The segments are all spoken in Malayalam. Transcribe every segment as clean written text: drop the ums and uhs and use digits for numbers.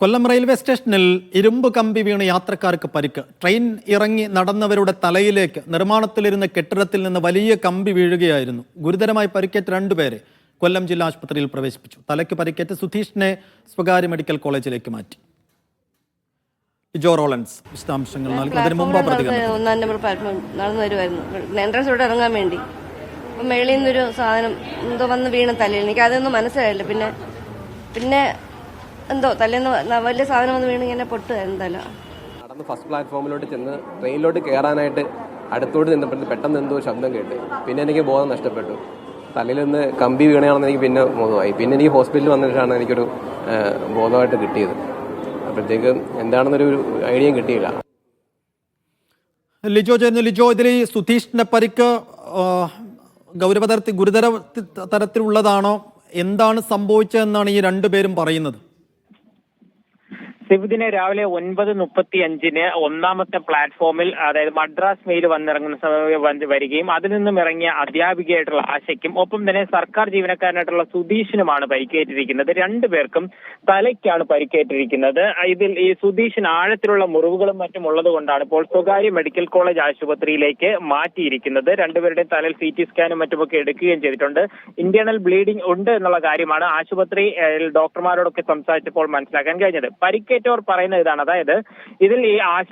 കൊല്ലം റെയിൽവേ സ്റ്റേഷനിൽ ഇരുമ്പ് കമ്പി വീണ് യാത്രക്കാർക്ക് പരിക്ക്. ട്രെയിൻ ഇറങ്ങി നടന്നവരുടെ തലയിലേക്ക് നിർമ്മാണത്തിലിരുന്ന കെട്ടിടത്തിൽ നിന്ന് വലിയ കമ്പി വീഴുകയായിരുന്നു. ഗുരുതരമായി പരിക്കേറ്റ രണ്ടുപേരെ കൊല്ലം ജില്ലാ ആശുപത്രിയിൽ പ്രവേശിപ്പിച്ചു. തലയ്ക്ക് പരിക്കേറ്റ സുധീഷിനെ സ്വകാര്യ മെഡിക്കൽ കോളേജിലേക്ക് മാറ്റി. ജോ റോളൻസ് വിശദാംശങ്ങൾ നൽകും. അതിന് മുമ്പ് നടന്നു വരുമായിരുന്നു എൻട്രൻസിലൂടെ ഇറങ്ങാൻ വേണ്ടി. അപ്പം മേളിൽ നിന്നൊരു സാധനം എന്തോ വന്ന് വീണ തലയിൽ. എനിക്ക് അതൊന്നും മനസ്സിലായില്ല. പിന്നെ എന്തോ തലേന്ന് വലിയ സാധനം വന്ന് വീണ് ഇങ്ങനെ പൊട്ടുമായിരുന്നു തല. നടന്ന് ഫസ്റ്റ് പ്ലാറ്റ്ഫോമിലോട്ട് ചെന്ന് ട്രെയിനിലോട്ട് കയറാനായിട്ട് അടുത്തോട്ട് നിന്നപ്പോൾ പെട്ടെന്ന് എന്തോ ശബ്ദം കേട്ട്. പിന്നെ എനിക്ക് ബോധം നഷ്ടപ്പെട്ടു. തലയിൽ നിന്ന് കമ്പി വീണയാണെന്ന് എനിക്ക് പിന്നെ ബോധമായി. പിന്നെ എനിക്ക് ഹോസ്പിറ്റലിൽ വന്നിട്ടാണ് എനിക്കൊരു ബോധമായിട്ട് കിട്ടിയത്. അപ്പോഴത്തേക്ക് എന്താണെന്നൊരു ഐഡിയയും കിട്ടിയില്ല. ലിജോ ചേർന്നു. ലിജോ, ഇതിൽ ഈ സുധീഷിന്റെ പരിക്ക് ഗുരുതര തരത്തിലുള്ളതാണോ? എന്താണ് സംഭവിച്ചതെന്നാണ് ഈ രണ്ടുപേരും പറയുന്നത്? സിബുദിനെ രാവിലെ 9:35 ഒന്നാമത്തെ പ്ലാറ്റ്ഫോമിൽ, അതായത് മദ്രാസ് മെയിൽ വന്നിറങ്ങുന്ന വരികയും അതിൽ നിന്നും ഇറങ്ങിയ അധ്യാപികയായിട്ടുള്ള ആശയ്ക്കും ഒപ്പം തന്നെ സർക്കാർ ജീവനക്കാരനായിട്ടുള്ള സുധീഷിനുമാണ് പരിക്കേറ്റിരിക്കുന്നത്. രണ്ടുപേർക്കും തലയ്ക്കാണ് പരിക്കേറ്റിരിക്കുന്നത്. ഇതിൽ ഈ സുധീഷിന് ആഴത്തിലുള്ള മുറിവുകളും മറ്റും ഉള്ളത് കൊണ്ടാണ് ഇപ്പോൾ സ്വകാര്യ മെഡിക്കൽ കോളേജ് ആശുപത്രിയിലേക്ക് മാറ്റിയിരിക്കുന്നത്. രണ്ടുപേരുടെയും തലയിൽ CT സ്കാനും മറ്റുമൊക്കെ എടുക്കുകയും ചെയ്തിട്ടുണ്ട്. ഇന്റേണൽ ബ്ലീഡിംഗ് ഉണ്ട് എന്നുള്ള കാര്യമാണ് ആശുപത്രി ഡോക്ടർമാരോടൊക്കെ സംസാരിച്ചപ്പോൾ മനസ്സിലാക്കാൻ കഴിഞ്ഞത്. പരിക്കേറ്റവർ പറയുന്ന ഇതാണ്. അതായത് ഇതിൽ ഈ ആശ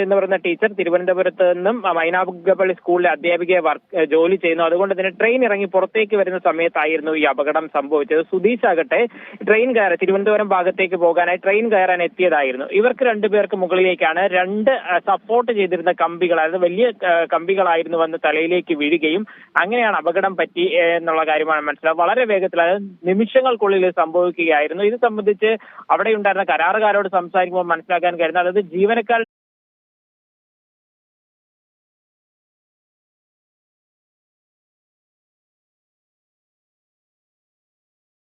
എന്ന് പറയുന്ന ടീച്ചർ തിരുവനന്തപുരത്ത് നിന്നും മൈനാഗപ്പള്ളി സ്കൂളിലെ അധ്യാപികയെ ജോലി ചെയ്യുന്നു. അതുകൊണ്ട് തന്നെ ട്രെയിൻ ഇറങ്ങി പുറത്തേക്ക് വരുന്ന സമയത്തായിരുന്നു ഈ അപകടം സംഭവിച്ചത്. സുധീഷ് ആകട്ടെ തിരുവനന്തപുരം ഭാഗത്തേക്ക് പോകാനായി ട്രെയിൻ കയറാൻ എത്തിയതായിരുന്നു. ഇവർക്ക് രണ്ടുപേർക്ക് മുകളിലേക്കാണ് രണ്ട് സപ്പോർട്ട് ചെയ്തിരുന്ന കമ്പികൾ, അതായത് വലിയ കമ്പികളായിരുന്നു വന്ന് തലയിലേക്ക് വീഴുകയും അങ്ങനെയാണ് അപകടം പറ്റി എന്നുള്ള കാര്യമാണ് മനസ്സിലാവുക. വളരെ വേഗത്തിൽ, അതായത് നിമിഷങ്ങൾക്കുള്ളിൽ സംഭവിക്കുകയായിരുന്നു. ഇത് സംബന്ധിച്ച് അവിടെ ഉണ്ടായിരുന്ന കരാറുകാരോട് സംസാരിക്കുമ്പോൾ മനസ്സിലാക്കാൻ കഴിയുന്നത്, അതായത് ജീവനക്കാർ